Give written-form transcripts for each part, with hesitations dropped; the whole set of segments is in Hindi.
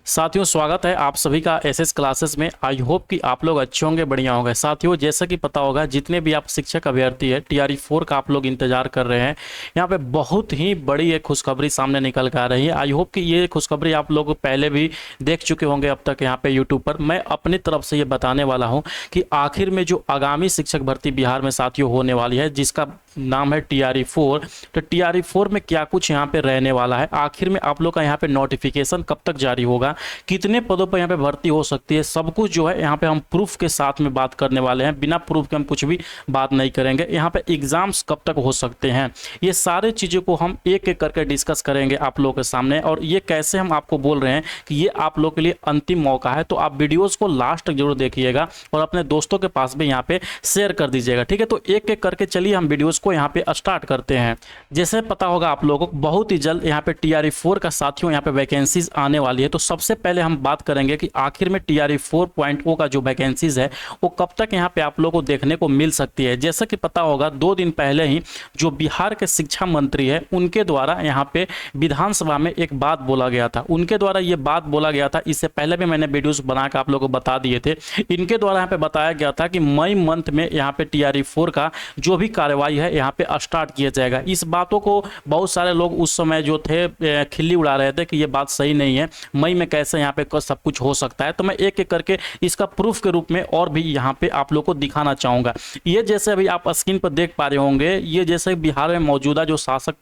साथियों, स्वागत है आप सभी का एसएस क्लासेस में। आई होप कि आप लोग अच्छे होंगे, बढ़िया होंगे। साथियों, जैसा कि पता होगा, जितने भी आप शिक्षक अभ्यर्थी है टीआरई 4 का आप लोग इंतजार कर रहे हैं, यहाँ पे बहुत ही बड़ी एक खुशखबरी सामने निकल कर आ रही है। आई होप कि ये खुशखबरी आप लोग पहले भी देख चुके होंगे अब तक यहाँ पे यूट्यूब पर। मैं अपनी तरफ से ये बताने वाला हूँ कि आखिर में जो आगामी शिक्षक भर्ती बिहार में साथियों होने वाली है, जिसका नाम है टीआरई 4, तो टीआरई 4 में क्या कुछ यहाँ पे रहने वाला है, आखिर में आप लोग का यहाँ पे नोटिफिकेशन कब तक जारी होगा, कितने पदों पर यहाँ पे भर्ती हो सकती है, सब कुछ जो है यहाँ पे हम प्रूफ के साथ में बात करने वाले हैं। बिना प्रूफ के हम कुछ भी बात नहीं करेंगे। यहाँ पे एग्जाम्स कब तक हो सकते हैं, ये सारे चीज़ों को हम एक एक करके डिस्कस करेंगे आप लोगों के सामने। और ये कैसे हम आपको बोल रहे हैं कि ये आप लोग के लिए अंतिम मौका है, तो आप वीडियोज़ को लास्ट तक जरूर देखिएगा और अपने दोस्तों के पास भी यहाँ पे शेयर कर दीजिएगा, ठीक है। तो एक एक करके चलिए हम वीडियोज़ को यहाँ पे स्टार्ट करते हैं। जैसे पता होगा आप लोगों को, बहुत ही जल्द यहाँ पे टीआरई 4 का साथियों यहाँ पे वैकेंसीज आने वाली है। तो सबसे पहले हम बात करेंगे कि आखिर में टीआरई 4.0 का जो वैकेंसीज है वो कब तक यहाँ पे आप लोगों को देखने को मिल सकती है। जैसा कि पता होगा, 2 दिन पहले ही जो बिहार के शिक्षा मंत्री है उनके द्वारा यहाँ पे विधानसभा में एक बात बोला गया था। उनके द्वारा ये बात बोला गया था, इससे पहले भी मैंने वीडियोस बना के आप लोगों को बता दिए थे। इनके द्वारा यहाँ पे बताया गया था कि मई मंथ में यहाँ पे टीआरई 4 का जो भी कार्रवाई है यहाँ पे स्टार्ट किया जाएगा। इस बातों को बहुत सारे लोग उस समय जो थे खिल्ली उड़ा रहे थे कि ये बात सही नहीं है, मई में कैसे यहाँ पे सब कुछ हो सकता है। तो मैं एक एक करके इसका प्रूफ के रूप में और भी यहाँ पे आप लोग को दिखाना चाहूँगा। ये जैसे अभी आप स्क्रीन पर देख पा रहे होंगे, ये जैसे बिहार में मौजूदा जो शासक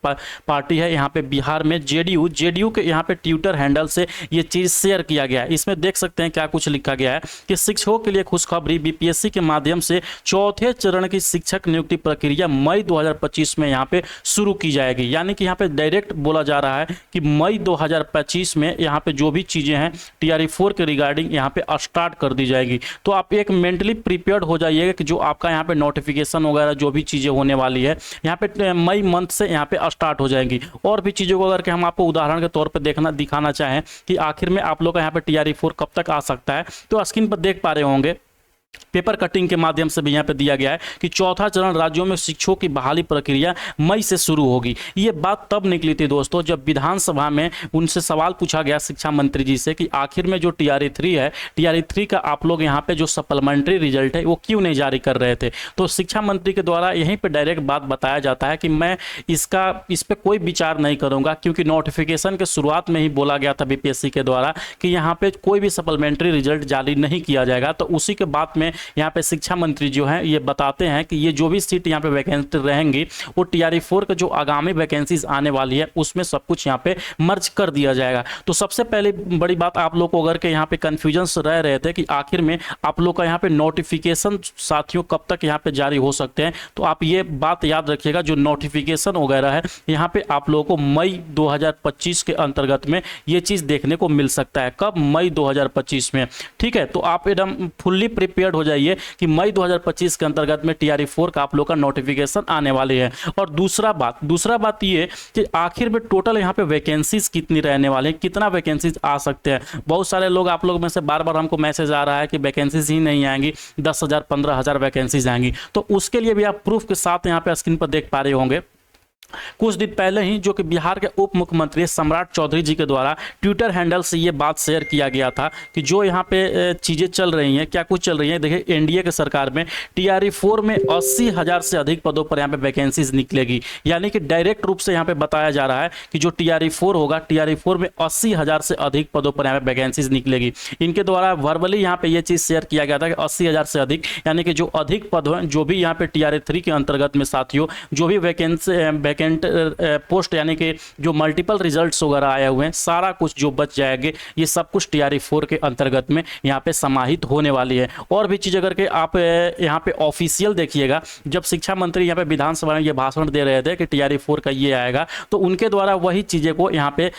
पार्टी है यहाँ पे बिहार में जेडीयू के यहाँ पे ट्विटर हैंडल से ये चीज़ शेयर किया गया है। इसमें देख सकते हैं क्या कुछ लिखा गया है कि शिक्षकों के लिए खुशखबरी, बीपीएससी के माध्यम से चौथे चरण की शिक्षक नियुक्ति प्रक्रिया मई 2025 में यहाँ पे शुरू की जाएगी। यानी कि यहाँ पे डायरेक्ट बोला जा रहा है कि मई 2025 में यहाँ पे जो भी चीज़ें हैं टीआरई 4 के रिगार्डिंग यहाँ पे स्टार्ट कर दी जाएगी। तो आप एक मेंटली प्रिपेयर्ड हो जाइएगा कि जो आपका यहाँ पे नोटिफिकेशन वगैरह जो भी चीज़ें होने वाली है यहाँ पे मई मंथ से यहाँ पे स्टार्ट हो जाएंगी। और भी चीज़ों को अगर के हम आपको उदाहरण के तौर पर दिखाना चाहें कि आखिर में आप लोग का यहाँ पे टीआरई 4 कब तक आ सकता है, तो स्क्रीन पर देख पा रहे होंगे पेपर कटिंग के माध्यम से भी यहाँ पे दिया गया है कि चौथा चरण राज्यों में शिक्षकों की बहाली प्रक्रिया मई से शुरू होगी। ये बात तब निकली थी दोस्तों जब विधानसभा में उनसे सवाल पूछा गया शिक्षा मंत्री जी से कि आखिर में जो टीआरई 3 है, टीआरई 3 का आप लोग यहाँ पे जो सप्लीमेंट्री रिजल्ट है वो क्यों नहीं जारी कर रहे थे। तो शिक्षा मंत्री के द्वारा यहीं पर डायरेक्ट बात बताया जाता है कि मैं इस पर कोई विचार नहीं करूँगा, क्योंकि नोटिफिकेशन के शुरुआत में ही बोला गया था बीपीएससी के द्वारा कि यहाँ पे कोई भी सप्लीमेंट्री रिजल्ट जारी नहीं किया जाएगा। तो उसी के बाद में यहाँ पे शिक्षा मंत्री जो है ये बताते हैं कि ये जो भी सीट यहाँ पे वैकेंसी रहेंगी वो टीआरई 4 के जो आगामी वैकेंसीज आने वाली है उसमें सब कुछ यहाँ पे मर्ज कर दिया जाएगा। तो सबसे पहले बड़ी बात आप लोग को अगर के यहाँ पे कन्फ्यूजन रह रहे थे कि आखिर में आप लोग का यहाँ पे नोटिफिकेशन साथियों कब तक यहाँ पे जारी हो सकते हैं, तो आप ये बात याद रखिएगा, जो नोटिफिकेशन वगैरह है यहाँ पे आप लोगों को मई 2025 के अंतर्गत में ये चीज़ देखने को मिल सकता है। कब? मई 2025 में, ठीक है। तो आप एकदम फुल्ली प्रिपेयर्ड हो जाइए कि मई 2025 के अंतर्गत में टीआरई 4 का आप लोग का नोटिफिकेशन आने वाली है। और दूसरा बात ये कि आखिर में टोटल यहाँ पे वैकेंसीज कितनी रहने वाली है, कितना वैकेंसीज आ सकते हैं। बहुत सारे लोग आप लोग में से बार बार हमको मैसेज आ रहा है कि वैकेंसीज ही नहीं आएंगी, 10,000 15,000 वैकेंसीज आएंगी। तो उसके लिए भी आप प्रूफ के साथ यहाँ पे स्क्रीन पर देख पा रहे होंगे, कुछ दिन पहले ही जो कि बिहार के उप मुख्यमंत्री सम्राट चौधरी जी के द्वारा ट्विटर हैंडल से ये बात शेयर किया गया था कि जो यहाँ पे चीज़ें चल रही हैं, क्या कुछ चल रही हैं। देखिए, एनडीए के सरकार में टीआरई 4 में 80,000 से अधिक पदों पर यहाँ पे वैकेंसीज निकलेगी। यानी कि डायरेक्ट रूप से यहाँ पे बताया जा रहा है कि जो टीआरई 4 होगा, टीआरई 4 में 80,000 से अधिक पदों पर यहाँ पे वैकेंसीज निकलेगी। इनके द्वारा वर्बली यहाँ पे ये चीज़ शेयर किया गया था कि 80,000 से अधिक, यानी कि जो अधिक पद हैं, जो भी यहाँ पे टीआरई 3 के अंतर्गत में साथियों जो भी वैकेंट पोस्ट यानी कि जो मल्टीपल रिजल्ट्स वगैरह आए हुए हैं, सारा कुछ जो बच जाएंगे, ये सब कुछ टीआरई 4 के अंतर्गत में यहाँ पे समाहित होने वाली है। और भी चीज़ अगर के आप यहाँ पे ऑफिशियल देखिएगा, जब शिक्षा मंत्री यहाँ पे विधानसभा में ये भाषण दे रहे थे कि टीआरई 4 का ये आएगा, तो उनके द्वारा वही चीज़ें को यहाँ पे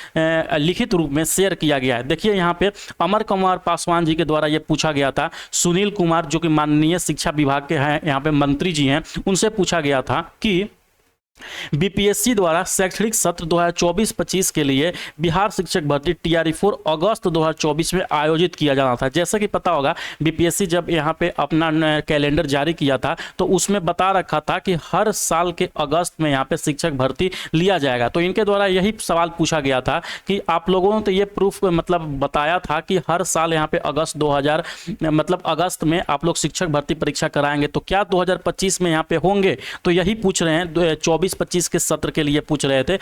लिखित रूप में शेयर किया गया है। देखिए, यहाँ पे अमर कुमार पासवान जी के द्वारा ये पूछा गया था, सुनील कुमार जो कि माननीय शिक्षा विभाग के हैं यहाँ पे मंत्री जी हैं, उनसे पूछा गया था कि बीपीएससी द्वारा शैक्षणिक सत्र 2024-25 के लिए बिहार शिक्षक भर्ती टीआरई 4 अगस्त 2024 में आयोजित किया जाना था। जैसा कि पता होगा बीपीएससी जब यहाँ पे अपना कैलेंडर जारी किया था तो उसमें बता रखा था कि हर साल के अगस्त में यहाँ पे शिक्षक भर्ती लिया जाएगा। तो इनके द्वारा यही सवाल पूछा गया था कि आप लोगों ने तो ये प्रूफ मतलब बताया था कि हर साल यहाँ पे अगस्त में आप लोग शिक्षक भर्ती परीक्षा कराएंगे, तो क्या 2025 में यहाँ पे होंगे? तो यही पूछ रहे हैं, 24-25 के सत्र के लिए पूछ रहे थे।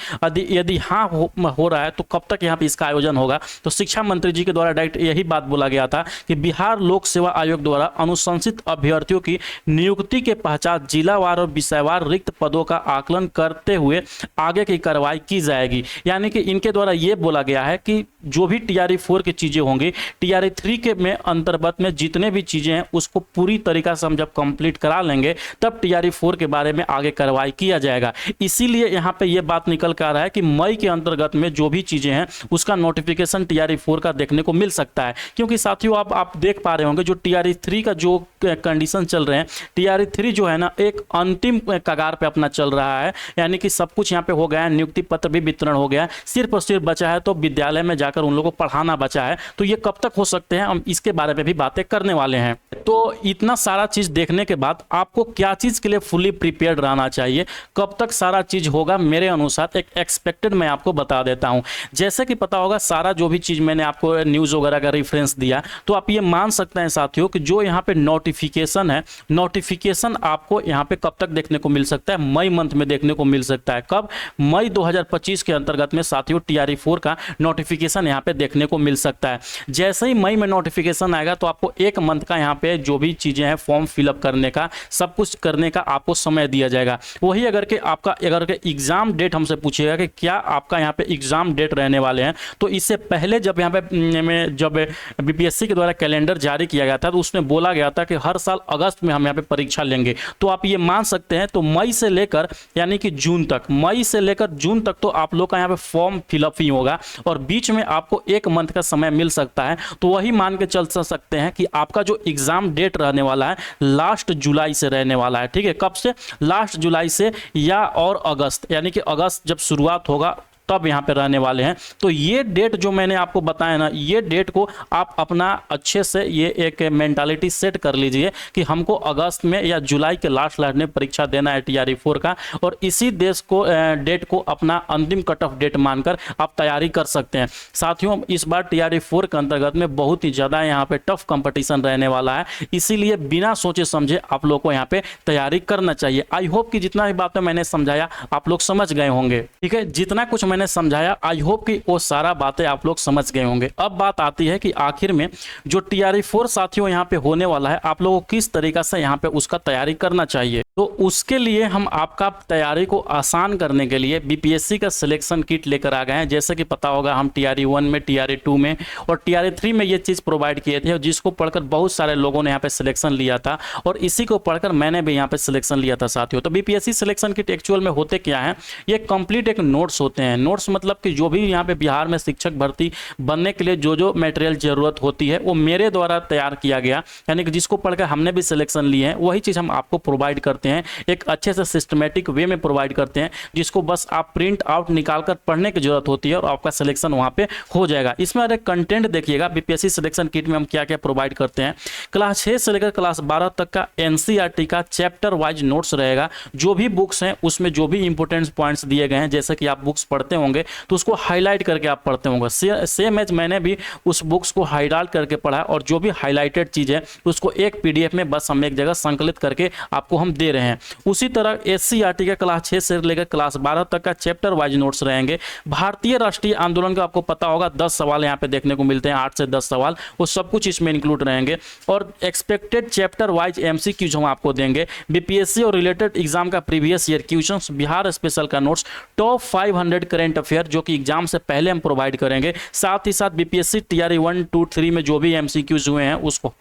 यदि हाँ हो रहा है तो कब तक यहाँ पे इसका आयोजन होगा? तो शिक्षा मंत्री जी के द्वारा डायरेक्ट यही बात बोला गया था कि बिहार लोक सेवा आयोग द्वारा अनुशंसित अभ्यर्थियों की नियुक्ति के पश्चात जिलावार और विषयवार रिक्त पदों का आकलन करते हुए आगे की कार्रवाई की जाएगी। यानी कि इनके द्वारा ये बोला गया है कि जो भी टीआरई 4 की चीजें होंगी, टीआरई 3 के में अंतर्गत में जितने भी चीजें हैं उसको पूरी तरीका से हम जब कंप्लीट करा लेंगे तब टीआरई 4 के बारे में आगे कार्रवाई किया जाएगा। इसीलिए यहाँ पे ये बात निकल कर आ रहा है कि मई के अंतर्गत में जो भी चीजें हैं उसका नोटिफिकेशन टीआरई 4 का देखने को मिल सकता है। क्योंकि साथियों आप देख पा रहे होंगे जो टीआरई 3 का जो कंडीशन चल रहे हैं, टीआरई 3 जो है ना एक अंतिम कगार पे अपना चल रहा है। यानी कि सब कुछ यहाँ पे हो गया है, नियुक्ति पत्र भी वितरण हो गया है, सिर्फ और सिर्फ बचा है तो विद्यालय में जाकर उन लोगों को पढ़ाना बचा है। तो ये कब तक हो सकते हैं, हम इसके बारे में भी बातें करने वाले हैं। तो इतना सारा चीज देखने के बाद आपको क्या चीज के लिए फुली प्रिपेयर्ड रहना चाहिए, कब तक सारा चीज होगा, मेरे अनुसार एक एक्सपेक्टेड मैं आपको बता देता हूं। जैसे कि पता होगा सारा जो भी चीज मैंने आपको न्यूज वगैरह का रेफरेंस दिया, तो आप ये मान सकते हैं साथियों कि जो यहाँ पे नोटिफिकेशन है, नोटिफिकेशन आपको यहाँ पे कब तक देखने को मिल सकता है? मई मंथ में देखने को मिल सकता है। कब? मई 2025 के अंतर्गत में साथियों टीआरई 4 का नोटिफिकेशन यहाँ पे देखने को मिल सकता है। जैसे ही मई में नोटिफिकेशन आएगा तो आपको एक मंथ का यहाँ पे जो भी चीजें हैं फॉर्म फिलअप करने का, सब कुछ करने का आपको समय दिया जाएगा। वही अगर के एग्जाम डेट हमसे पूछेगा कि क्या आपका यहाँ पे एग्जाम डेट रहने वाले हैं, तो इससे पहले जब यहाँ पे जब बीपीएससी के द्वारा कैलेंडर जारी किया गया था तो उसमें बोला गया था कि हर साल अगस्त में हम यहाँ पे परीक्षा लेंगे। तो आप ये मान सकते हैं तो मई से लेकर यानी कि जून तक, मई से लेकर जून तक तो आप लोग का यहाँ पे फॉर्म फिलअप ही होगा और बीच में आपको एक मंथ का समय मिल सकता है। तो वही मान के चल सकते हैं कि आपका जो एग्जाम डेट रहने वाला है लास्ट जुलाई से रहने वाला है। ठीक है, कब से? लास्ट जुलाई से या और अगस्त, यानी कि अगस्त जब शुरुआत होगा तब यहाँ पे रहने वाले हैं। तो ये डेट जो मैंने आपको बताया ना, ये डेट को आप अपना अच्छे से ये एक मेंटालिटी सेट कर लीजिए कि हमको अगस्त में या जुलाई के लास्ट में परीक्षा देना है टीआरई 4 का, और इसी डेट को अपना अंतिम कट ऑफ डेट मानकर आप तैयारी कर सकते हैं। साथियों इस बार टीआरई 4 के अंतर्गत में बहुत ही ज़्यादा यहाँ पे टफ कंपटीशन रहने वाला है, इसीलिए बिना सोचे समझे आप लोग को यहाँ पे तैयारी करना चाहिए। आई होप कि जितना भी बातें मैंने समझाया आप लोग समझ गए होंगे। ठीक है, जितना कुछ मैंने समझाया आई होप कि वो सारा बातें आप लोग समझ गए होंगे। अब बात आती है कि आखिर में जो टीआरई 4 साथियों यहाँ पे होने वाला है, आप लोगों को किस तरीका से यहाँ पे उसका तैयारी करना चाहिए। तो उसके लिए हम आपका तैयारी को आसान करने के लिए बीपीएससी का सिलेक्शन किट लेकर आ गए हैं। जैसे कि पता होगा हम टीआरई 1 में, टीआरई 2 में और टीआरई 3 में ये चीज़ प्रोवाइड किए थे, जिसको पढ़कर बहुत सारे लोगों ने यहाँ पे सिलेक्शन लिया था और इसी को पढ़कर मैंने भी यहाँ पे सिलेक्शन लिया था साथियों। तो बीपीएससी सिलेक्शन किट एक्चुअल में होते क्या है, ये कंप्लीट एक नोट्स होते हैं। नोट्स मतलब कि जो भी यहाँ पे बिहार में शिक्षक भर्ती बनने के लिए जो जो मटेरियल जरूरत होती है वो मेरे द्वारा तैयार किया गया, यानी कि जिसको पढ़कर हमने भी सिलेक्शन लिए हैं, वही चीज़ हम आपको प्रोवाइड करते हैं, एक अच्छे से सिस्टमेटिक वे में प्रोवाइड करते हैं, जिसको बस आप प्रिंट आउट निकाल कर पढ़ने की जरूरत होती है और आपका सिलेक्शन वहाँ पे हो जाएगा। इसमें अगर कंटेंट देखिएगा बीपीएससी सिलेक्शन किट में हम क्या क्या प्रोवाइड करते हैं। क्लास 6 से लेकर क्लास 12 तक का एनसीईआरटी का चैप्टर वाइज नोट्स रहेगा। जो भी बुक्स हैं उसमें जो भी इंपॉर्टेंट पॉइंट्स दिए गए हैं, जैसे कि आप बुक्स पढ़ते होंगे तो उसको हाईलाइट करके आप पढ़ते होंगे। सेम एज मैंने भी उस बुक्स को हाईलाइट करके पढ़ा और जो भी हाईलाइटेड चीज़ है उसको एक पीडीएफ में बस हम एक जगह संकलित करके आपको हम दे रहे हैं। उसी तरह एससीईआरटी का क्लास 6 से लेकर क्लास 12 तक का चैप्टर वाइज नोट्स रहेंगे। भारतीय राष्ट्रीय आंदोलन का आपको पता होगा 10 सवाल यहाँ पे देखने को मिलते हैं, 8 से 10 सवाल, वो सब कुछ इसमें इंक्लूड रहेंगे और एक्सपेक्टेड चैप्टर वाइज एमसीक्यूज हम आपको देंगे। बीपीएससी और रिलेटेड एग्जाम का previous year questions, Bihar special का नोट्स, टॉप 500 करंट अफेयर जो कि एग्जाम से पहले हम प्रोवाइड करेंगे। साथ ही साथ बीपीएससी टीआरई 1, 2, 3 में जो भी एमसीक्यूज हुए हैं उसको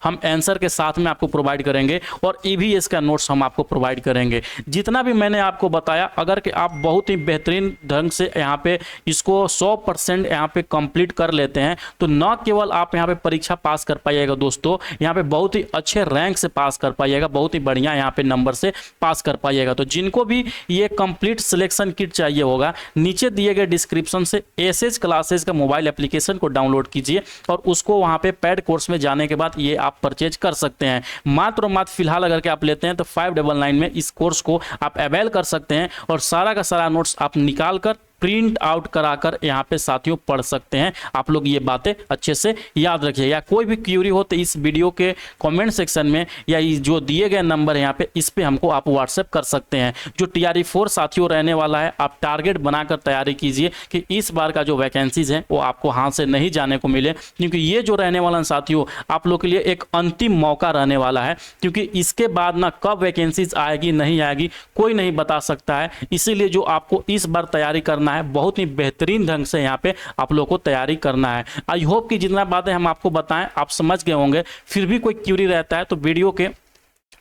हम आंसर के साथ में आपको प्रोवाइड करेंगे और ईवीएस का नोट्स हम आपको प्रोवाइड करेंगे। जितना भी मैंने आपको बताया, अगर कि आप बहुत ही बेहतरीन ढंग से यहाँ पे इसको 100% यहाँ पे कंप्लीट कर लेते हैं तो न केवल आप यहाँ पे परीक्षा पास कर पाइएगा दोस्तों, यहाँ पे बहुत ही अच्छे रैंक से पास कर पाइएगा, बहुत ही बढ़िया यहाँ पे नंबर से पास कर पाइएगा। तो जिनको भी ये कंप्लीट सिलेक्शन किट चाहिए होगा, नीचे दिए गए डिस्क्रिप्शन से एसएस क्लासेस का मोबाइल एप्लीकेशन को डाउनलोड कीजिए और उसको वहाँ पे पेड कोर्स में जाने के बाद ये आप परचेज कर सकते हैं। मात्र और मात्र फिलहाल अगर के आप लेते हैं तो 599 में इस कोर्स को आप अवेल कर सकते हैं और सारा का सारा नोट्स आप निकाल कर प्रिंट आउट कराकर यहाँ पे साथियों पढ़ सकते हैं। आप लोग ये बातें अच्छे से याद रखिए। या कोई भी क्यूरी हो तो इस वीडियो के कमेंट सेक्शन में या जो दिए गए नंबर है यहाँ पे, इस पे हमको आप व्हाट्सएप कर सकते हैं। जो TRE 4 साथियों रहने वाला है, आप टारगेट बनाकर तैयारी कीजिए कि इस बार का जो वैकेंसीज है वो आपको हाथ से नहीं जाने को मिले, क्योंकि ये जो रहने वाला साथियों आप लोग के लिए एक अंतिम मौका रहने वाला है, क्योंकि इसके बाद ना कब वैकेंसीज आएगी नहीं आएगी कोई नहीं बता सकता है। इसीलिए जो आपको इस बार तैयारी करना है, बहुत ही बेहतरीन ढंग से यहाँ पे आप लोग को तैयारी करना है। आई होप कि जितना बातें हम आपको बताएं आप समझ गए होंगे। फिर भी कोई क्यूरी रहता है तो वीडियो के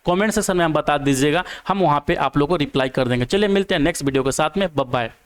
कमेंट सेक्शन में हम बता दीजिएगा, हम वहाँ पे आप लोग को रिप्लाई कर देंगे। चलिए मिलते हैं नेक्स्ट वीडियो के साथ में। Bye bye.